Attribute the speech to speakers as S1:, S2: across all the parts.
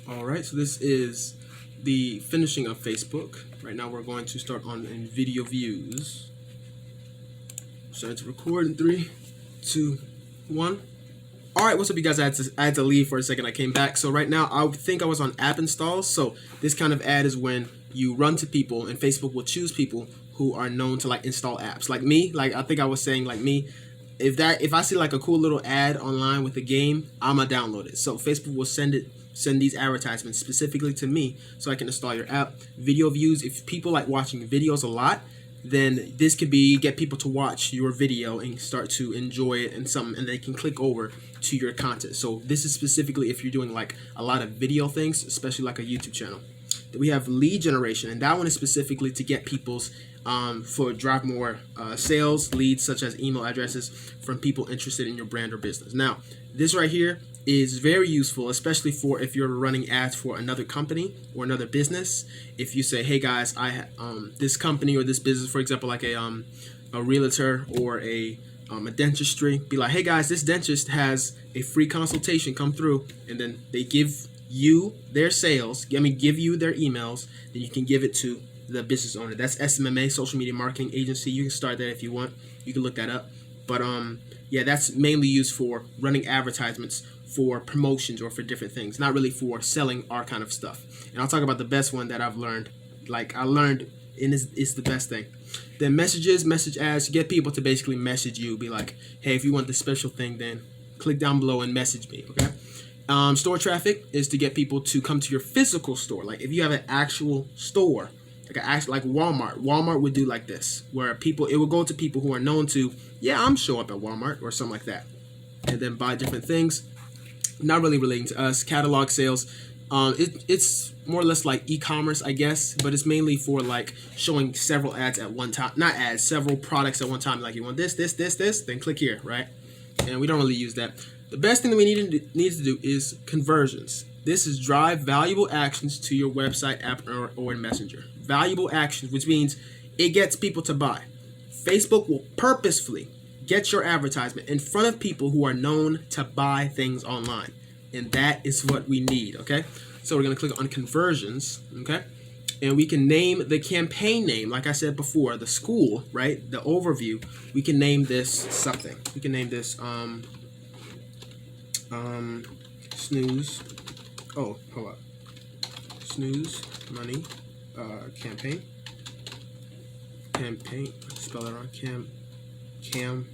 S1: All right, so this is the finishing of Facebook. Right now we're going to start on in video views. Starting to record in 3, 2, 1. All right, what's up, you guys? I had to leave for a second. I came back. So right now, I think I was on app installs. So this kind of ad is when you run to people, and Facebook will choose people who are known to like install apps. Like me, like I think I was saying, like me. If I see like a cool little ad online with a game, I'ma download it. So Facebook will send these advertisements specifically to me so I can install your app. Video views, if people like watching videos a lot, then this could be get people to watch your video and start to enjoy it and they can click over to your content. So this is specifically if you're doing like a lot of video things, especially like a YouTube channel. Then we have lead generation, and that one is specifically to get people's for drive more sales leads, such as email addresses from people interested in your brand or business. Now, this right here is very useful, especially for if you're running ads for another company or another business. If you say, hey guys, I this company or this business, for example, like a realtor or a dentistry, be like, hey guys, this dentist has a free consultation, come through, and then they give you their sales, give you their emails, then you can give it to the business owner. That's SMMA, social media marketing agency. You can start that if you want. You can look that up. But yeah, that's mainly used for running advertisements for promotions or for different things, not really for selling our kind of stuff. And I'll talk about the best one that I've learned. Like I learned, and it's the best thing. Then messages, message ads, get people to basically message you, be like, hey, if you want this special thing, then click down below and message me, okay? Store traffic is to get people to come to your physical store. Like if you have an actual store, like Walmart. Walmart would do like this, where it would go to people who are known to, yeah, I'm show up at Walmart or something like that, and then buy different things. Not really relating to us. Catalog sales, it's more or less like e-commerce, I guess, but it's mainly for like showing several ads at one time. Not ads, several products at one time. Like you want this, then click here, right? And we don't really use that. The best thing that we need to do is conversions. This is drive valuable actions to your website, app, or in Messenger. Valuable actions, which means it gets people to buy. Facebook will purposefully get your advertisement in front of people who are known to buy things online. And that is what we need, okay? So we're going to click on conversions, okay? And we can name the campaign name, like I said before, the school, right? The overview. We can name this something. We can name this snooze. Oh, hold up. Snooze money campaign. Spell it wrong. Campaign.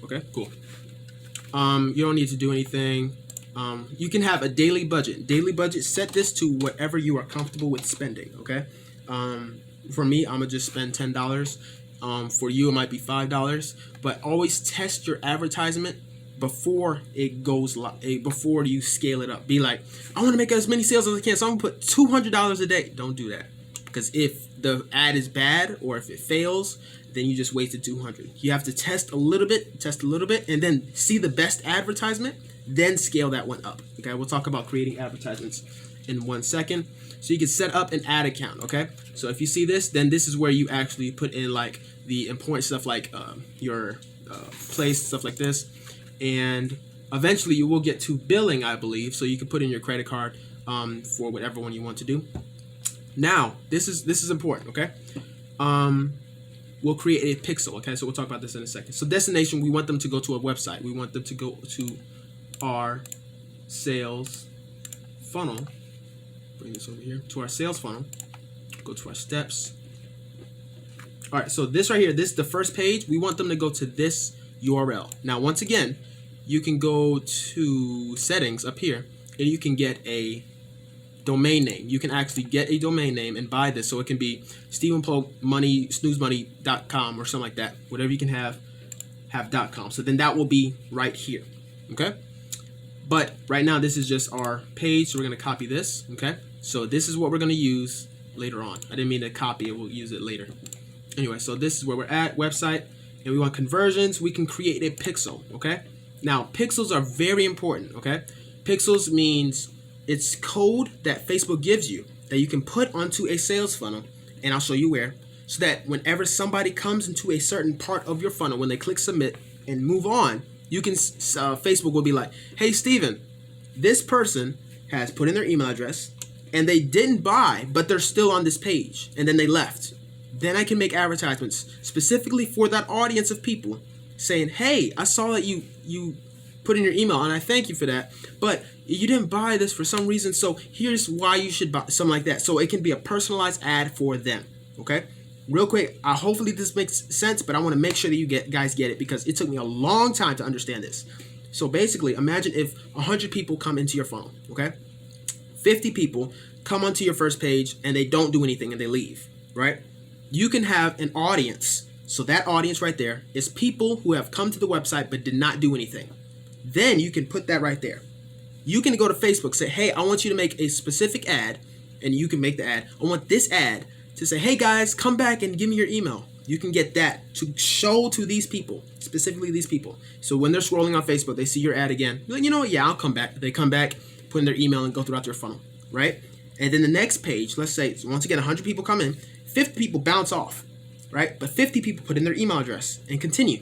S1: Okay, cool. You don't need to do anything. You can have a daily budget. Daily budget, set this to whatever you are comfortable with spending, okay? For me, I'm gonna just spend $10. For you, it might be $5. But always test your advertisement before it goes before you scale it up. Be like, I want to make as many sales as I can, so I'm gonna put $200 a day. Don't do that, because if the ad is bad or if it fails, then you just wasted $200. You have to test a little bit, and then see the best advertisement, then scale that one up. Okay, we'll talk about creating advertisements in 1 second. So you can set up an ad account. Okay, so if you see this, then this is where you actually put in like the important stuff, like your place, stuff like this. And eventually you will get to billing, I believe, so you can put in your credit card for whatever one you want to do. Now, this is important, okay? We'll create a pixel, okay? So we'll talk about this in a second. So destination, we want them to go to a website. We want them to go to our sales funnel. Bring this over here to our sales funnel. Go to our steps. All right, so this right here, this is the first page. We want them to go to this URL. Now, once again, you can go to settings up here, and you can get a domain name. You can actually get a domain name and buy this, so it can be snoozemoney.com or something like that. Whatever you can have .com. So then that will be right here, okay? But right now, this is just our page, so we're gonna copy this, okay? So this is what we're gonna use later on. I didn't mean to copy it, we'll use it later. Anyway, so this is where we're at, website, and we want conversions. We can create a pixel, okay? Now, pixels are very important, okay? Pixels means it's code that Facebook gives you that you can put onto a sales funnel, and I'll show you where, so that whenever somebody comes into a certain part of your funnel, when they click submit and move on, you can Facebook will be like, hey, Steven, this person has put in their email address and they didn't buy, but they're still on this page, and then they left, then I can make advertisements specifically for that audience of people saying, hey, I saw that you put in your email and I thank you for that, but you didn't buy this for some reason, so here's why you should buy, something like that. So it can be a personalized ad for them. Okay, real quick, hopefully this makes sense, but I want to make sure that you guys get it, because it took me a long time to understand this. So basically, imagine if 100 people come into your funnel, okay? 50 people come onto your first page and they don't do anything and they leave, right? You can have an audience. So that audience right there is people who have come to the website but did not do anything. Then you can put that right there. You can go to Facebook, say, hey, I want you to make a specific ad, and you can make the ad. I want this ad to say, hey guys, come back and give me your email. You can get that to show to these people, specifically these people. So when they're scrolling on Facebook, they see your ad again. Like, you know what? Yeah, I'll come back. They come back, put in their email, and go throughout their funnel, right? And then the next page, let's say, once again, 100 people come in, 50 people bounce off, right? But 50 people put in their email address and continue.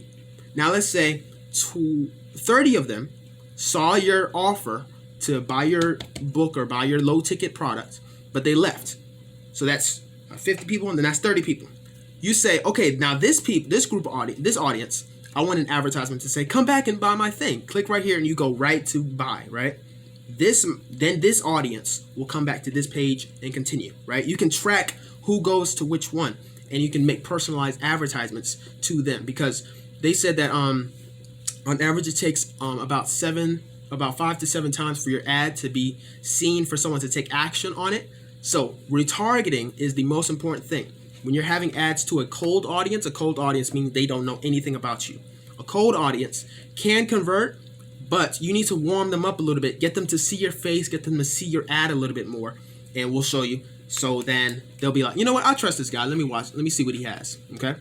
S1: Now let's say 30 of them saw your offer to buy your book or buy your low ticket product, but they left. So that's 50 people, and then that's 30 people. You say, okay, now this group audience, this audience, I want an advertisement to say, come back and buy my thing. Click right here and you go right to buy, right? Then this audience will come back to this page and continue, right? You can track who goes to which one, and you can make personalized advertisements to them, because they said that on average it takes about 5 to 7 times for your ad to be seen for someone to take action on it. So retargeting is the most important thing. When you're having ads to a cold audience means they don't know anything about you. A cold audience can convert, but you need to warm them up a little bit, get them to see your face, get them to see your ad a little bit more, and we'll show you. So then they'll be like, you know what, I trust this guy. Let me see what he has. Okay,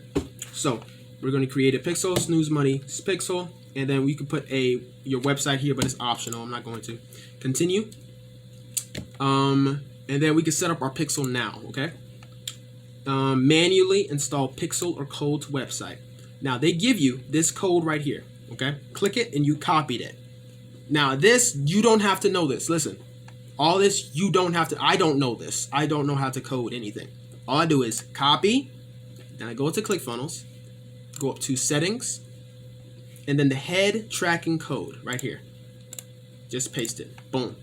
S1: so we're going to create a pixel, snooze money pixel, and then we can put your website here, but it's optional. I'm not going to continue. And then we can set up our pixel now. Okay. Manually install pixel or code to website. Now they give you this code right here. Okay, click it and you copied it. Now this, you don't have to know this. Listen, all this you don't have to. I don't know this. I don't know how to code anything. All I do is copy, then I go to ClickFunnels, go up to settings, and then the head tracking code right here. Just paste it. Boom.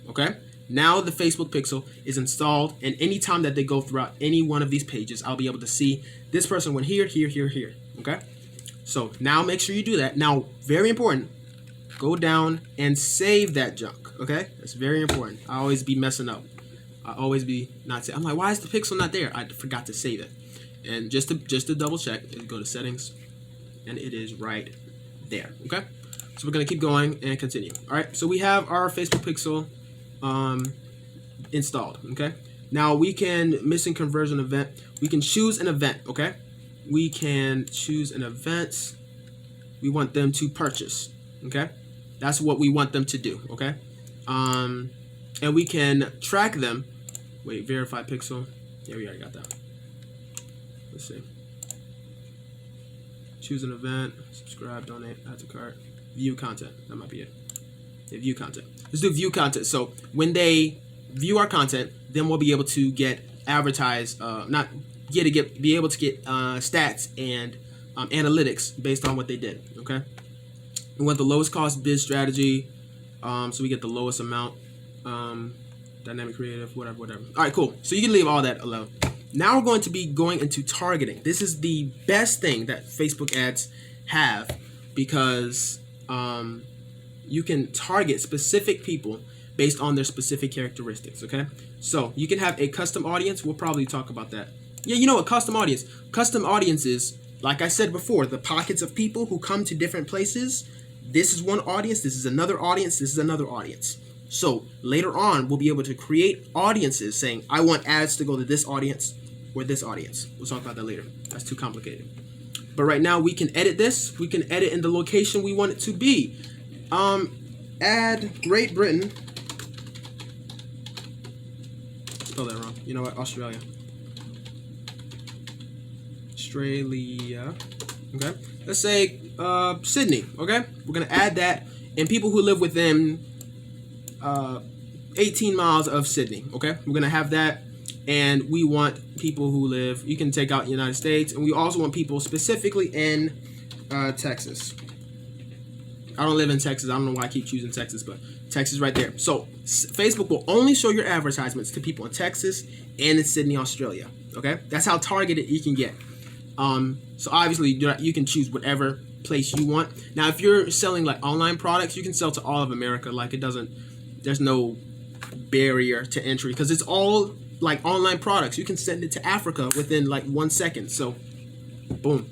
S1: Okay. Now the Facebook pixel is installed, and anytime that they go throughout any one of these pages, I'll be able to see this person went here, here, here, here. Okay. So now make sure you do that. Now, very important, go down and save that junk. Okay. That's very important. I always be messing up. I always be not saying. I'm like, why is the pixel not there? I forgot to save it. And just to double check, go to settings, and it is right there. Okay. So we're gonna keep going and continue. All right. So we have our Facebook pixel installed. Okay. Now we can missing conversion event. We can choose an event. Okay. We can choose an event. We want them to purchase. Okay. That's what we want them to do. Okay. And we can track them. Wait, verify pixel. Yeah, we already got that. Let's see. Choose an event. Subscribe, donate, add to cart, view content. That might be it. Yeah, view content. Let's do view content. So when they view our content, then we'll be able to get advertised. Be able to get stats and analytics based on what they did. Okay. We want the lowest cost bid strategy, so we get the lowest amount. Dynamic creative, whatever. All right, cool. So you can leave all that alone. Now we're going to be going into targeting. This is the best thing that Facebook ads have, because you can target specific people based on their specific characteristics. Okay. So you can have a custom audience. We'll probably talk about that. Yeah, you know what? Custom audience. Custom audiences, like I said before, the pockets of people who come to different places. This is one audience. This is another audience. This is another audience. So later on, we'll be able to create audiences saying, I want ads to go to this audience or this audience. We'll talk about that later. That's too complicated. But right now, we can edit this. We can edit in the location we want it to be. Add Great Britain. Spell that wrong. You know what? Australia. Okay, let's say Sydney. Okay, we're gonna add that, and people who live within 18 miles of Sydney. Okay, we're gonna have that, and we want people who live. You can take out United States, and we also want people specifically in Texas. I don't live in Texas. I don't know why I keep choosing Texas, but Texas right there. So Facebook will only show your advertisements to people in Texas and in Sydney, Australia. Okay, that's how targeted you can get. So obviously you can choose whatever place you want. Now, if you're selling like online products, you can sell to all of America. Like there's no barrier to entry because it's all like online products. You can send it to Africa within like 1 second. So, boom.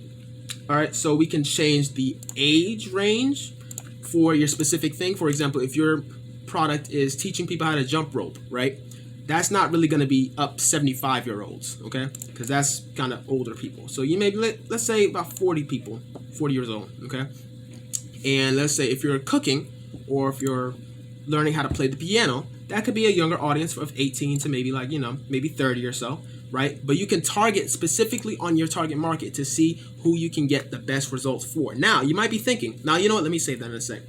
S1: All right, so we can change the age range for your specific thing. For example, if your product is teaching people how to jump rope, right? That's not really going to be up 75-year-olds, okay? Because that's kind of older people. So you maybe let's say about 40 people, 40 years old, okay? And let's say if you're cooking or if you're learning how to play the piano, that could be a younger audience of 18 to maybe like, maybe 30 or so, right? But you can target specifically on your target market to see who you can get the best results for. Now, you might be thinking, now, you know what? Let me say that in a sec.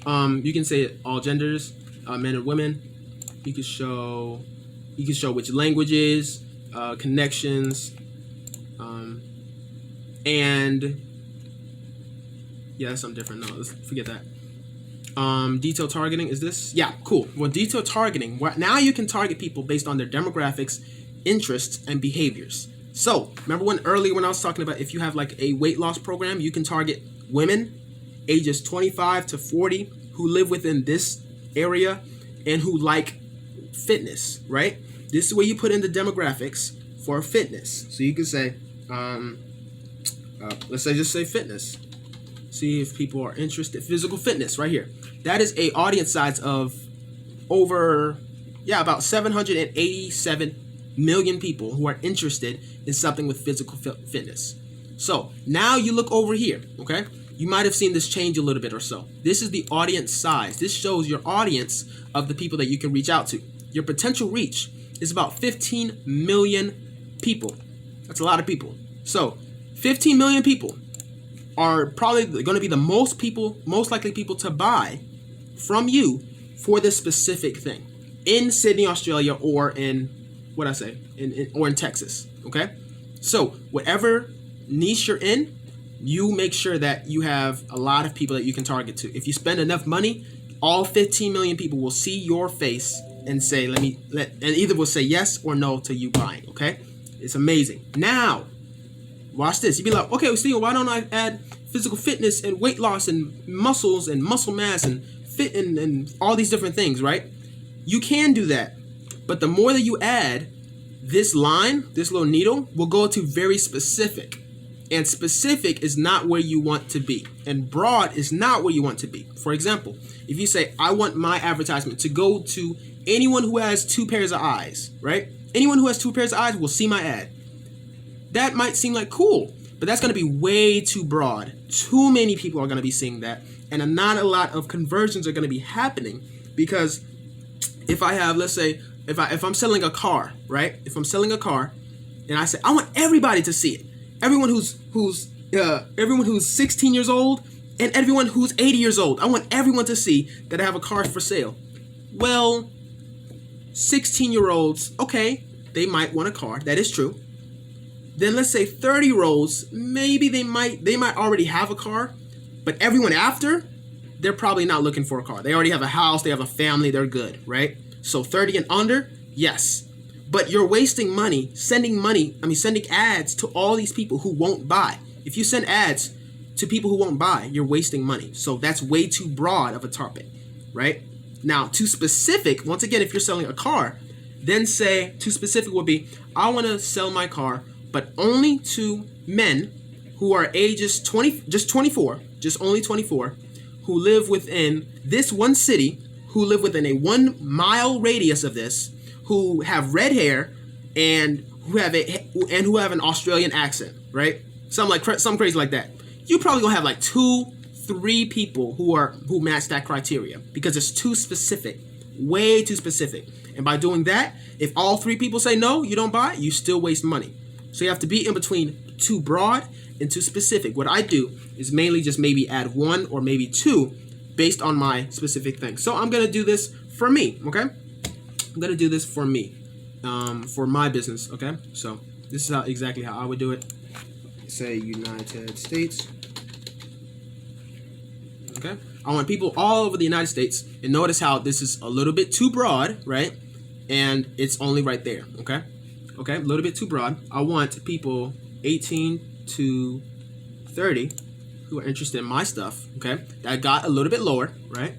S1: You can say all genders, men and women. You can show which languages, connections, and yeah, that's something different. No, let's forget that. Detailed targeting is this? Yeah, cool. Well, detailed targeting. Now you can target people based on their demographics, interests, and behaviors. So remember earlier when I was talking about if you have like a weight loss program, you can target women ages 25 to 40 who live within this area and who like fitness, right? This is where you put in the demographics for fitness. So you can say, let's say just say fitness. See if people are interested. Physical fitness right here. That is a audience size of about 787 million people who are interested in something with physical fitness. So now you look over here, okay? You might have seen this change a little bit or so. This is the audience size. This shows your audience of the people that you can reach out to. Your potential reach is about 15 million people. That's a lot of people. So 15 million people are probably going to be the most likely people to buy from you for this specific thing in Sydney, Australia, or in in Texas. Okay, so whatever niche you're in, you make sure that you have a lot of people that you can target to. If you spend enough money, all 15 million people will see your face and say, and either will say yes or no to you buying. Okay, it's amazing. Now, watch this. You'd be like, okay, Steve, why don't I add physical fitness and weight loss and muscles and muscle mass and fit and all these different things, right? You can do that. But the more that you add, this line, this little needle, will go to very specific. And specific is not where you want to be. And broad is not where you want to be. For example, if you say, I want my advertisement to go to anyone who has 2 pairs of eyes, right? Anyone who has 2 pairs of eyes will see my ad. That might seem like cool, but that's going to be way too broad. Too many people are going to be seeing that, and not a lot of conversions are going to be happening, because if I have, let's say, if I'm selling a car, right? If I'm selling a car, and I say I want everybody to see it, everyone who's 16 years old and everyone who's 80 years old, I want everyone to see that I have a car for sale. Well, 16-year-olds, okay, they might want a car. That is true. Then let's say 30-year-olds, maybe they might already have a car, but everyone after, they're probably not looking for a car. They already have a house, they have a family, they're good, right? So 30 and under, yes. But you're wasting money, sending ads to all these people who won't buy. If you send ads to people who won't buy, you're wasting money. So that's way too broad of a target, right? Now, too specific, once again, if you're selling a car, then say too specific would be, I want to sell my car, but only to men who are ages 24, who live within this one city, who live within a 1 mile radius of this, who have red hair and who have an Australian accent, right? Something crazy like that. You probably gonna have like 2-3 people who match that criteria, because it's too specific, way too specific. And by doing that, if all 3 people say no, you don't buy, you still waste money. So you have to be in between too broad and too specific. What I do is mainly just maybe add 1 or maybe 2 based on my specific thing. So I'm gonna do this for me, okay? I'm gonna do this for me, for my business. Okay, so this is exactly how I would do it. Say United States. Okay, I want people all over the United States, and notice how this is a little bit too broad, right? And it's only right there. Okay, a little bit too broad. I want people 18 to 30 who are interested in my stuff. Okay, that got a little bit lower, right?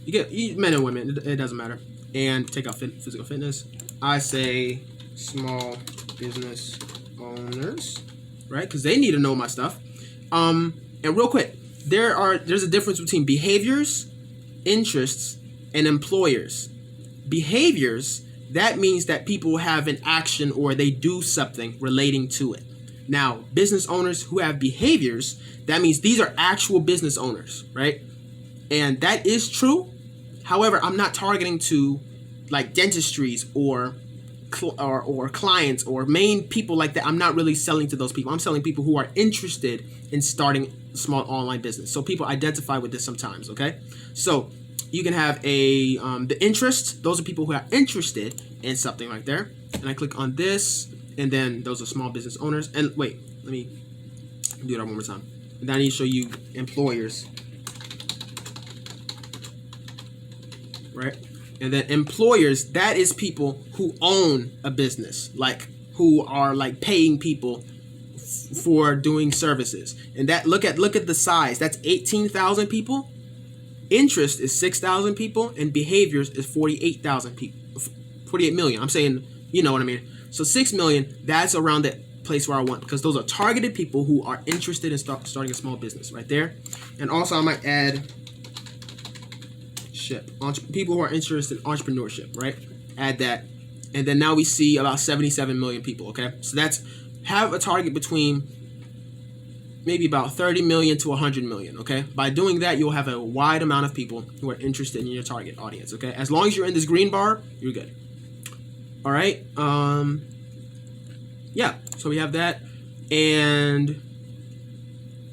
S1: You get men and women, it doesn't matter. And take out physical fitness. I say small business owners, right? Because they need to know my stuff. And real quick, there's a difference between behaviors, interests, and employers. Behaviors, that means that people have an action or they do something relating to it. Now, business owners who have behaviors, that means these are actual business owners, right? And that is true. However, I'm not targeting to like dentistries or clients or main people like that. I'm not really selling to those people. I'm selling people who are interested in starting a small online business. So people identify with this sometimes, okay? So you can have the interest. Those are people who are interested in something right there. And I click on this, and then those are small business owners. And wait, let me do that one more time. And then I need to show you employers. Right? And then employers, that is people who own a business, like who are like paying people for doing services. And that look at the size. That's 18,000 people. Interest is 6,000 people, and behaviors is 48,000 people. 48 million. I'm saying, you know what I mean. So 6 million. That's around that place where I want, because those are targeted people who are interested in starting a small business right there. And also I might add people who are interested in entrepreneurship, right? Add that. And then now we see about 77 million people, okay? So that's have a target between maybe about 30 million to 100 million, okay? By doing that, you'll have a wide amount of people who are interested in your target audience, okay? As long as you're in this green bar, you're good. All right. Yeah, so we have that. And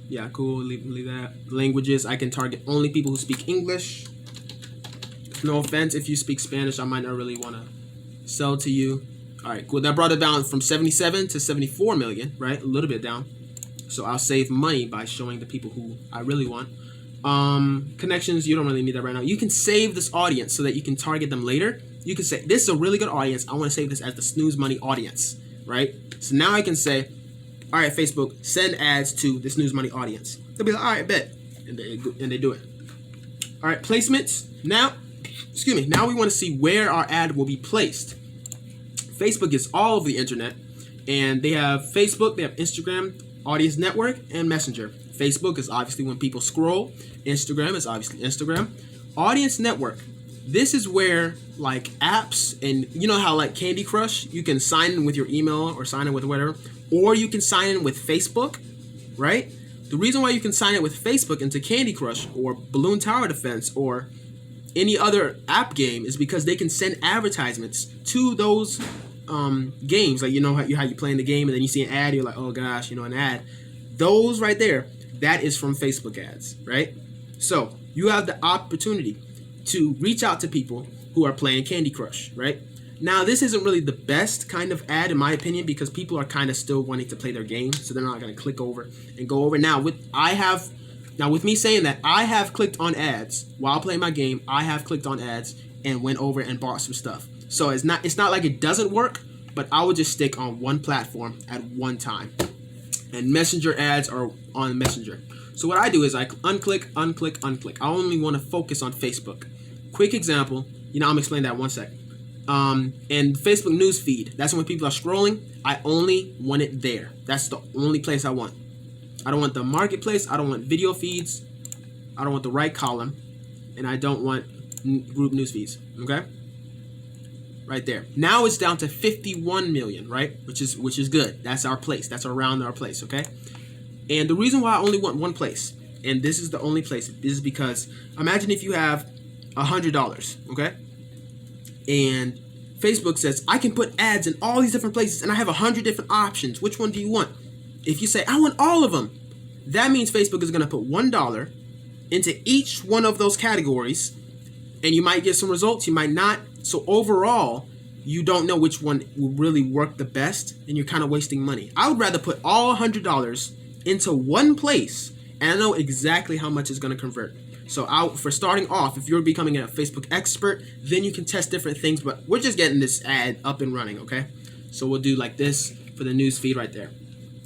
S1: yeah, cool, leave that. Languages, I can target only people who speak English. No offense if you speak Spanish, I might not really want to sell to you. All right, cool. That brought it down from 77 to 74 million, right? A little bit down. So I'll save money by showing the people who I really want. Connections, you don't really need that right now. You can save this audience so that you can target them later. You can say, this is a really good audience. I want to save this as the snooze money audience, right? So now I can say, all right, Facebook, send ads to the snooze money audience. They'll be like, all right, bet. And they do it. All right, placements. Now we want to see where our ad will be placed. Facebook is all over the internet, and they have Facebook, they have Instagram, Audience Network, and Messenger. Facebook is obviously when people scroll. Instagram is obviously Instagram. Audience Network, this is where like apps, and you know how like Candy Crush, you can sign in with your email or sign in with whatever, or you can sign in with Facebook, right? The reason why you can sign in with Facebook into Candy Crush or Balloon Tower Defense or any other app game is because they can send advertisements to those games. Like, you know how you play in the game and then you see an ad, you're like, oh gosh, you know, an ad. Those right there, that is from Facebook ads, right? So you have the opportunity to reach out to people who are playing Candy Crush, right? Now, this isn't really the best kind of ad in my opinion, because people are kind of still wanting to play their game, so they're not going to click over and go over. Now, with me saying that, I have clicked on ads while playing my game. I have clicked on ads and went over and bought some stuff. So it's not like it doesn't work, but I would just stick on one platform at one time. And Messenger ads are on Messenger. So what I do is I unclick, unclick, unclick. I only want to focus on Facebook. Quick example, I'm gonna explain that in 1 second. And Facebook news feed, that's when people are scrolling. I only want it there. That's the only place I want. I don't want the marketplace. I don't want video feeds. I don't want the right column, and I don't want group news feeds. Okay, right there. Now it's down to 51 million, right? Which is good. That's our place. That's around our place. Okay, and the reason why I only want one place, and this is the only place, is because imagine if you have $100, okay, and Facebook says I can put ads in all these different places, and I have 100 different options. Which one do you want? If you say, I want all of them, that means Facebook is going to put $1 into each one of those categories and you might get some results, you might not. So overall, you don't know which one will really work the best, and you're kind of wasting money. I would rather put all $100 into one place, and I know exactly how much it's going to convert. So for starting off, if you're becoming a Facebook expert, then you can test different things, but we're just getting this ad up and running, okay? So we'll do like this for the news feed right there,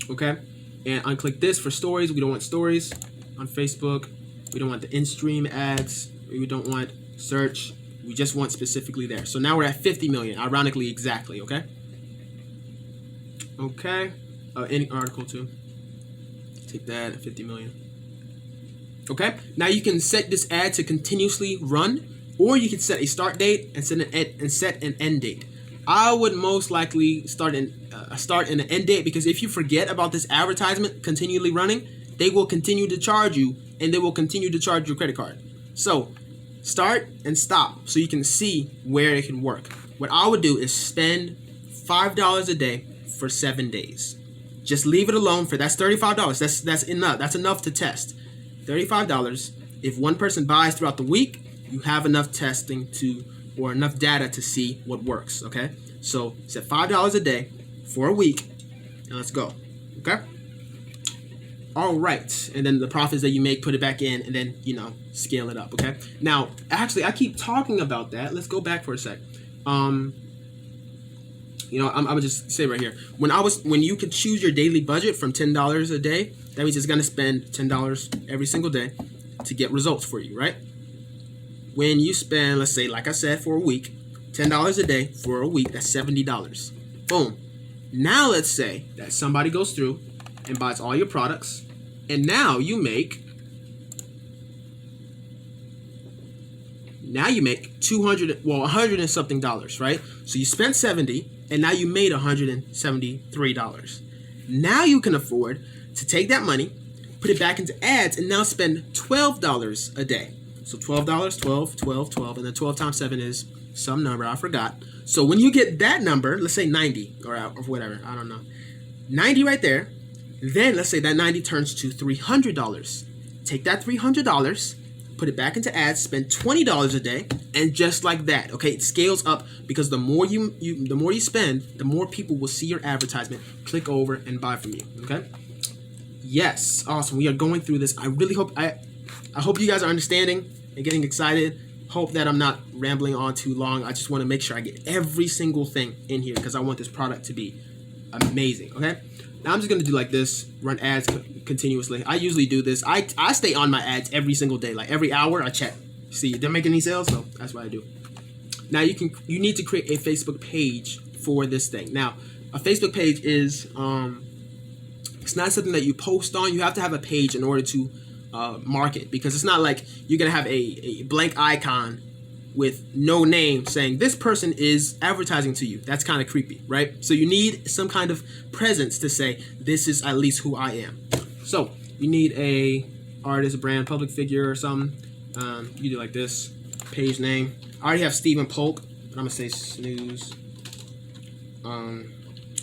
S1: okay? And unclick this for stories. We don't want stories on Facebook. We don't want the in-stream ads. We don't want search. We just want specifically there. So now we're at 50 million, ironically, exactly, okay? Okay. Any article too. Take that at 50 million. Okay. Now you can set this ad to continuously run, or you can set a start date and set an end date. I would most likely start and an end date, because if you forget about this advertisement continually running, they will continue to charge you, and they will continue to charge your credit card. So start and stop so you can see where it can work. What I would do is spend $5 a day for 7 days. Just leave it alone for that's $35. That's enough. That's enough to test. $35. If one person buys throughout the week, you have enough testing or enough data to see what works. Okay, so set $5 a day for a week, and let's go. Okay. All right, and then the profits that you make, put it back in, and then scale it up. Okay. Now, actually, I keep talking about that. Let's go back for a sec. I'm gonna just say right here, when you could choose your daily budget from $10 a day, that means it's gonna spend $10 every single day to get results for you, right? When you spend, let's say, like I said, for a week, $10 a day for a week, that's $70. Boom. Now let's say that somebody goes through and buys all your products, and now you make 100 and something dollars, right? So you spent 70, and now you made $173. Now you can afford to take that money, put it back into ads, and now spend $12 a day. So $12, 12, 12, 12, and then 12 times 7 is some number, I forgot. So when you get that number, let's say 90 or whatever, I don't know, 90 right there, then let's say that 90 turns to $300. Take that $300, put it back into ads, spend $20 a day, and just like that, okay, it scales up, because the more you spend, the more people will see your advertisement, click over, and buy from you. Okay. Yes, awesome. We are going through this. I really hope I hope you guys are understanding and getting excited. Hope that I'm not rambling on too long. I just want to make sure I get every single thing in here, because I want this product to be amazing. Okay. Now I'm just gonna do like this, run ads continuously. I usually do this. I stay on my ads every single day, like every hour I check. See, they're making any sales, so that's what I do. Now you need to create a Facebook page for this thing. Now, a Facebook page is it's not something that you post on. You have to have a page in order to market, because it's not like you're gonna have a blank icon with no name saying this person is advertising to you. That's kind of creepy, right? So you need some kind of presence to say this is at least who I am. So you need a artist, brand, public figure, or something. You do like this, page name. I already have Stephen Polk, but I'm gonna say snooze. I'm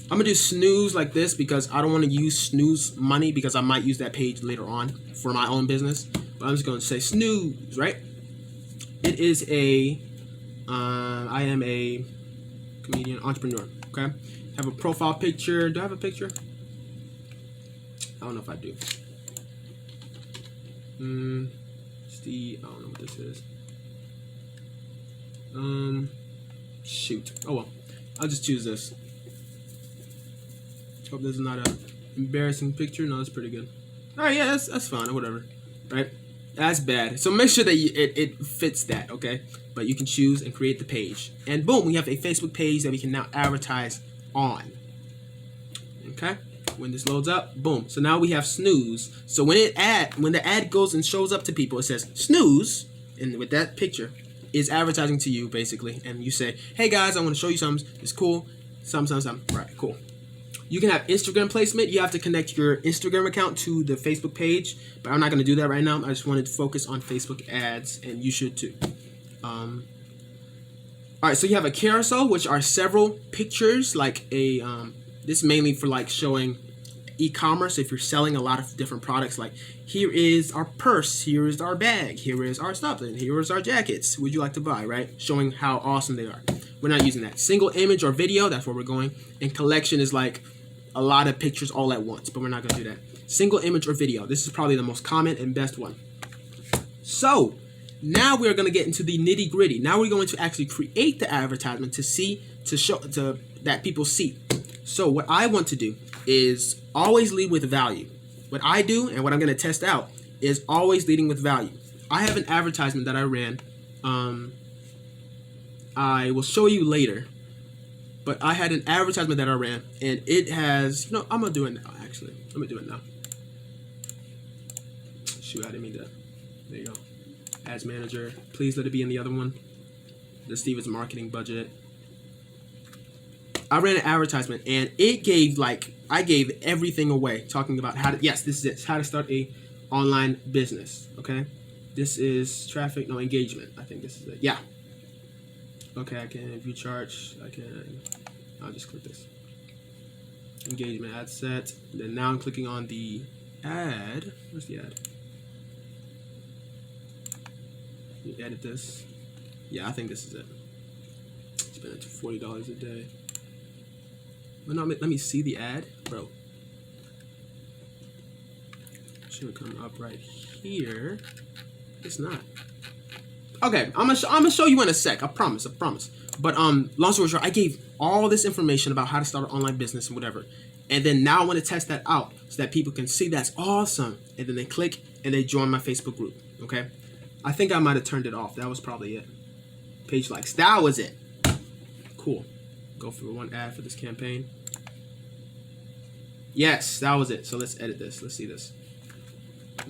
S1: gonna do snooze like this because I don't want to use snooze money, because I might use that page later on for my own business. But I'm just gonna say snooze, right? It is I am a comedian, entrepreneur, okay? Have a profile picture. Do I have a picture? I don't know if I do. Steve, I don't know what this is. Shoot. Oh well, I'll just choose this. Hope this is not a embarrassing picture. No, that's pretty good. All right, yeah, that's fine or whatever, right? That's bad. So make sure that it fits that, okay? But you can choose and create the page. And boom, we have a Facebook page that we can now advertise on. Okay? When this loads up, boom. So now we have snooze. So when the ad goes and shows up to people, it says snooze, and with that picture, is advertising to you basically. And you say, hey guys, I want to show you something. It's cool. Something. Right, cool. You can have Instagram placement. You have to connect your Instagram account to the Facebook page, but I'm not going to do that right now. I just wanted to focus on Facebook ads, and you should too. All right, so you have a carousel, which are several pictures, like a this is mainly for like showing e-commerce, if you're selling a lot of different products, like here is our purse, here is our bag, here is our stuff, and here is our jackets, would you like to buy, right? Showing how awesome they are. We're not using that. Single image or video, that's where we're going. And collection is like a lot of pictures all at once, but we're not going to do that. Single image or video, this is probably the most common and best one. So now we're going to get into the nitty gritty. Now we're going to actually create the advertisement to show that people see. So what I want to do is always lead with value. What I do and what I'm going to test out is always leading with value. I have an advertisement that I ran. I will show you later, but I had an advertisement that I ran, and it has, I'm going to do it now, actually. Let me do it now. Shoot, I didn't mean that. There you go. Ads manager. Please let it be in the other one. The Stevens marketing budget. I ran an advertisement, and it gave, I gave everything away, talking about how to, yes, this is it, how to start a online business, okay? This is traffic, no engagement. I think this is it, yeah. Okay, I can view charts, I'll just click this. Engagement ad set, then now I'm clicking on the ad, where's the ad? You edit this. Yeah, I think this is it. Spend $40 a day. But no, let me see the ad, bro. Should come up right here. It's not. Okay, I'm gonna show you in a sec. I promise. But long story short, I gave all this information about how to start an online business and whatever, and then now I want to test that out so that people can see that's awesome, and then they click and they join my Facebook group. Okay, I think I might have turned it off. That was probably it. Page likes. That was it. Cool. Go for one ad for this campaign. Yes, that was it. So let's edit this. Let's see this.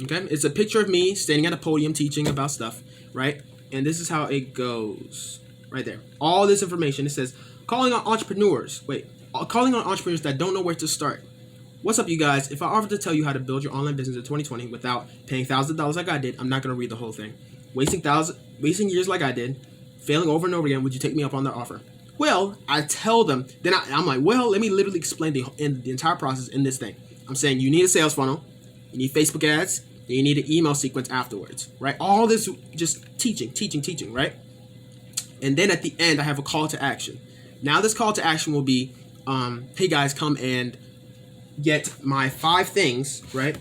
S1: Okay, it's a picture of me standing at a podium teaching about stuff, right? And this is how it goes. Right there. All this information. It says, calling on entrepreneurs that don't know where to start. What's up, you guys? If I offered to tell you how to build your online business in 2020 without paying thousands of dollars like I did, I'm not going to read the whole thing. Wasting years like I did, failing over and over again, would you take me up on that offer? Well, I tell them, then I'm like, well, let me literally explain the entire process in this thing. I'm saying you need a sales funnel, you need Facebook ads, and you need an email sequence afterwards, right? All this just teaching, right? And then at the end, I have a call to action. Now this call to action will be, hey guys, come and get my 5 things, right?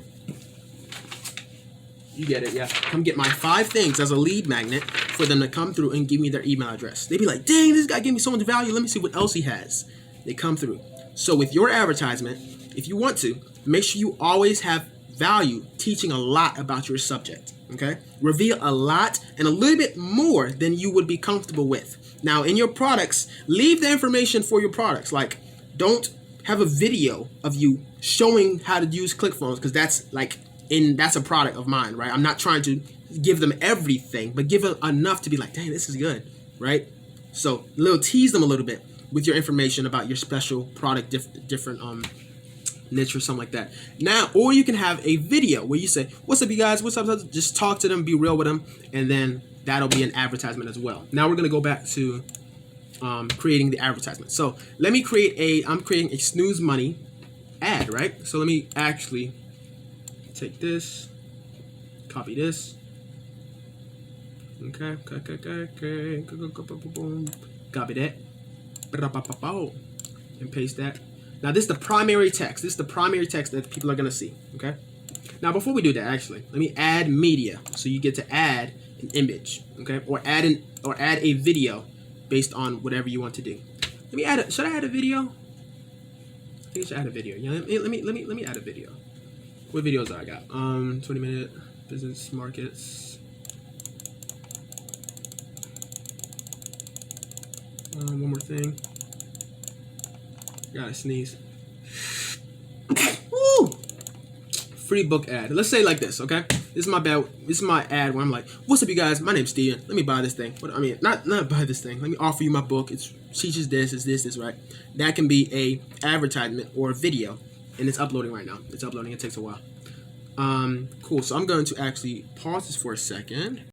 S1: You get it, yeah. Come get my 5 things as a lead magnet for them to come through and give me their email address. They'd be like, dang, this guy gave me so much value. Let me see what else he has. They come through. So with your advertisement, if you want to, make sure you always have value teaching a lot about your subject, okay? Reveal a lot and a little bit more than you would be comfortable with. Now, in your products, leave the information for your products. Like, don't have a video of you showing how to use ClickFunnels, because that's a product of mine, right? I'm not trying to give them everything, but give them enough to be like, dang, this is good, right? So tease them a little bit with your information about your special product, different niche or something like that. Now, or you can have a video where you say, what's up, you guys? What's up? Just talk to them, be real with them, and then that'll be an advertisement as well. Now we're gonna go back to creating the advertisement. So let me I'm creating a snooze money ad, right? So let me actually take this, copy this. Okay. Copy that. And paste that. Now this is the primary text. This is the primary text that people are gonna see. Okay. Now before we do that, actually, let me add media. So you get to add an image, okay, or add a video based on whatever you want to do. Let me add. Should I add a video? I think I should add a video. Yeah. Let me add a video. What videos do I got? 20-minute business markets. One more thing. Gotta sneeze. Woo! Free book ad. Let's say like this, okay? This is my ad where I'm like, what's up, you guys? My name's Steven. Let me buy this thing. Not buy this thing. Let me offer you my book. It teaches this, is this, right? That can be a advertisement or a video, and it's uploading right now. It's uploading. It takes a while. Cool. So I'm going to actually pause this for a second.